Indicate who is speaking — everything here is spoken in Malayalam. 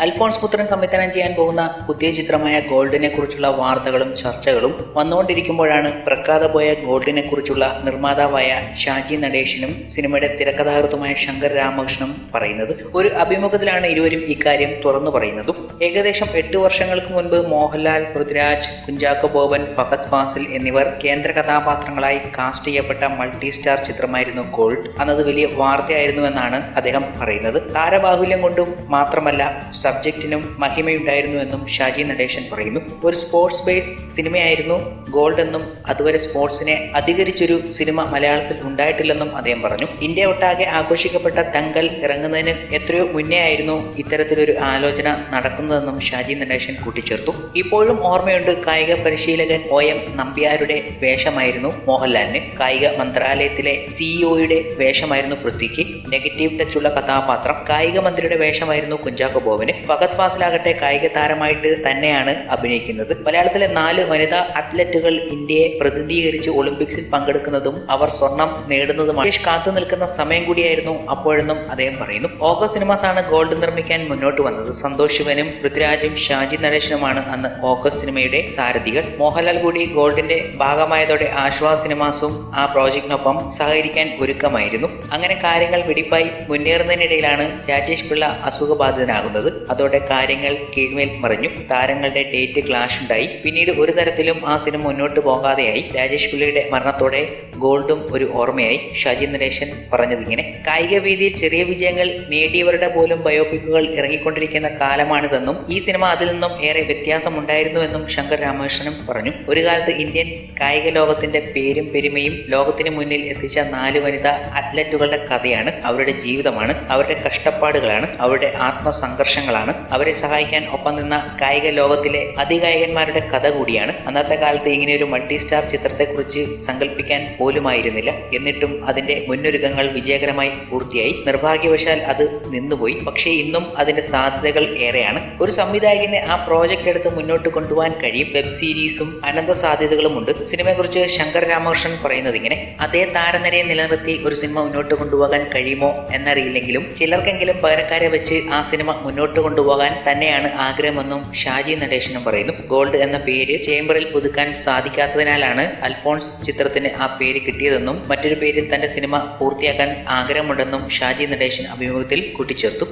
Speaker 1: അൽഫോൺസ് പുത്രൻ സംവിധാനം ചെയ്യാൻ പോകുന്ന പുതിയ ചിത്രമായ ഗോൾഡിനെ കുറിച്ചുള്ള വാർത്തകളും ചർച്ചകളും വന്നുകൊണ്ടിരിക്കുമ്പോഴാണ് പ്രക്കാതെ പോയ ഗോൾഡിനെ കുറിച്ചുള്ള നിർമ്മാതാവായ ഷാജി നടേശനും സിനിമയുടെ തിരക്കഥാകൃത്തുമായ ശങ്കർ രാമകൃഷ്ണനും പറയുന്നത്. ഒരു അഭിമുഖത്തിലാണ് ഇരുവരും ഇക്കാര്യം തുറന്നു പറയുന്നതും. ഏകദേശം 8 വർഷങ്ങൾക്ക് മുൻപ് മോഹൻലാൽ, പൃഥ്വിരാജ്, കുഞ്ചാക്കോ ബോബൻ, ഫഹദ് ഫാസിൽ എന്നിവർ കേന്ദ്ര കഥാപാത്രങ്ങളായി കാസ്റ്റ് ചെയ്യപ്പെട്ട മൾട്ടി സ്റ്റാർ ചിത്രമായിരുന്നു ഗോൾഡ്. അന്നത് വലിയ വാർത്തയായിരുന്നുവെന്നാണ് അദ്ദേഹം പറയുന്നത്. താരബാഹുല്യം കൊണ്ടും മാത്രമല്ല സബ്ജക്റ്റിനും മഹിമയുണ്ടായിരുന്നുവെന്നും ഷാജി നടേശൻ പറയുന്നു. ഒരു സ്പോർട്സ് ബേസ് സിനിമയായിരുന്നു ഗോൾഡ് എന്നും അതുവരെ സ്പോർട്സിനെ അധികരിച്ചൊരു സിനിമ മലയാളത്തിൽ ഉണ്ടായിട്ടില്ലെന്നും അദ്ദേഹം പറഞ്ഞു. ഇന്ത്യ ഒട്ടാകെ ആഘോഷിക്കപ്പെട്ട ദംഗൽ ഇറങ്ങുന്നതിന് എത്രയോ മുന്നേ ആയിരുന്നു ഇത്തരത്തിലൊരു ആലോചന നടക്കുന്നതെന്നും ഷാജി നടേശൻ കൂട്ടിച്ചേർത്തു. ഇപ്പോഴും ഓർമ്മയുണ്ട്, കായിക പരിശീലകൻ OM നമ്പ്യാരുടെ വേഷമായിരുന്നു മോഹൻലാലിന്. കായിക മന്ത്രാലയത്തിലെ CEO-യുടെ വേഷമായിരുന്നു പൃഥ്വിക്ക്. നെഗറ്റീവ് ടച്ചുള്ള കഥാപാത്രം. കായിക മന്ത്രിയുടെ വേഷമായിരുന്നു കുഞ്ചാക്കോ ബോബന്. ഫഹദ് ഫാസിലാകട്ടെ കായിക താരമായിട്ട് തന്നെയാണ് അഭിനയിക്കുന്നത്. മലയാളത്തിലെ 4 വനിതാ അത്ലറ്റുകൾ ഇന്ത്യയെ പ്രതിനിധീകരിച്ച് ഒളിമ്പിക്സിൽ പങ്കെടുക്കുന്നതും അവർ സ്വർണം നേടുന്നതുമാണ്. കാത്തു നിൽക്കുന്ന സമയം കൂടിയായിരുന്നു അപ്പോഴെന്നും അദ്ദേഹം പറയുന്നു. ഓഗോ സിനിമാസ് ആണ് ഗോൾഡ് നിർമ്മിക്കാൻ മുന്നോട്ട് വന്നത്. സന്തോഷ് ശിവനും പൃഥ്വിരാജും ഷാജി നടേശനുമാണ് അന്ന് ഓഗസ്റ്റ് സിനിമയുടെ സാരഥികൾ. മോഹൻലാൽ കൂടി ഗോൾഡിന്റെ ഭാഗമായതോടെ ആശ്വാസ് സിനിമാസും ആ പ്രോജക്റ്റിനൊപ്പം സഹകരിക്കാൻ ഒരുക്കമായിരുന്നു. അങ്ങനെ കാര്യങ്ങൾ വെടിപ്പായി മുന്നേറുന്നതിനിടയിലാണ് രാജേഷ് പിള്ള അസുഖബാധിതനാകുന്നത്. അതോടെ കാര്യങ്ങൾ കീഴ്മേൽ മറിഞ്ഞു. താരങ്ങളുടെ ഡേറ്റ് ക്ലാഷ് ഉണ്ടായി. പിന്നീട് ഒരു തരത്തിലും ആ സിനിമ മുന്നോട്ട് പോകാതെയായി. രാജേഷ് പിള്ളയുടെ മരണത്തോടെ ഗോൾഡും ഒരു ഓർമ്മയായി. ഷാജി നടേശൻ പറഞ്ഞതിങ്ങനെ: കായിക വേദിയിൽ ചെറിയ വിജയങ്ങൾ നേടിയവരുടെ പോലും ബയോപിക്കുകൾ ഇറങ്ങിക്കൊണ്ടിരിക്കുന്ന കാലമാണിതെന്നും ഈ സിനിമ അതിൽ നിന്നും ഏറെ വ്യത്യാസമുണ്ടായിരുന്നുവെന്നും ശങ്കർ രാമകൃഷ്ണനും പറഞ്ഞു. ഒരു കാലത്ത് ഇന്ത്യൻ കായിക ലോകത്തിന്റെ പേരും പെരുമയും ലോകത്തിന് മുന്നിൽ എത്തിച്ച 4 വനിതാ അത്ലറ്റുകളുടെ കഥയാണ്. അവരുടെ ജീവിതമാണ്, അവരുടെ കഷ്ടപ്പാടുകളാണ്, അവരുടെ ആത്മസംഘർഷങ്ങളാണ്. അവരെ സഹായിക്കാൻ ഒപ്പം നിന്ന കായിക ലോകത്തിലെ അതികായകന്മാരുടെ കഥ കൂടിയാണ്. അന്നത്തെ കാലത്ത് ഇങ്ങനെയൊരു മൾട്ടി സ്റ്റാർ ചിത്രത്തെക്കുറിച്ച് സങ്കല്പിക്കാൻ പോലുമായിരുന്നില്ല. എന്നിട്ടും അതിന്റെ മുന്നൊരുക്കങ്ങൾ വിജയകരമായി പൂർത്തിയായി. നിർഭാഗ്യവശാൽ അത് നിന്നുപോയി. പക്ഷേ ഇന്നും അതിന്റെ സാധ്യതകൾ ഏറെയാണ്. ഒരു സംവിധായകന് ആ പ്രോജക്റ്റ് എടുത്ത് മുന്നോട്ട് കൊണ്ടുപോകാൻ കഴിയും. വെബ് സീരീസും അനന്ത സാധ്യതകളുമുണ്ട്. സിനിമയെക്കുറിച്ച് ശങ്കർ രാമകൃഷ്ണൻ പറയുന്നത് ഇങ്ങനെ: അതേ താരനിരയെ നിലനിർത്തി ഒരു സിനിമ മുന്നോട്ട് കൊണ്ടുപോകാൻ കഴിയുമോ എന്നറിയില്ലെങ്കിലും ചിലർക്കെങ്കിലും പകരക്കാരെ വെച്ച് ആ സിനിമ മുന്നോട്ട് കൊണ്ടുപോകാൻ തന്നെയാണ് ആഗ്രഹമെന്നും ഷാജി നടേശനും പറയുന്നു. ഗോൾഡ് എന്ന പേര് ചേംബറിൽ പുതുക്കാൻ സാധിക്കാത്തതിനാലാണ് അൽഫോൺസ് ചിത്രത്തിന് ആ പേര് കിട്ടിയതെന്നും മറ്റൊരു പേരിൽ തന്റെ സിനിമ പൂർത്തിയാക്കാൻ ആഗ്രഹമുണ്ടെന്നും ഷാജി നടേശൻ അഭിമുഖത്തിൽ കൂട്ടിച്ചേർത്തു.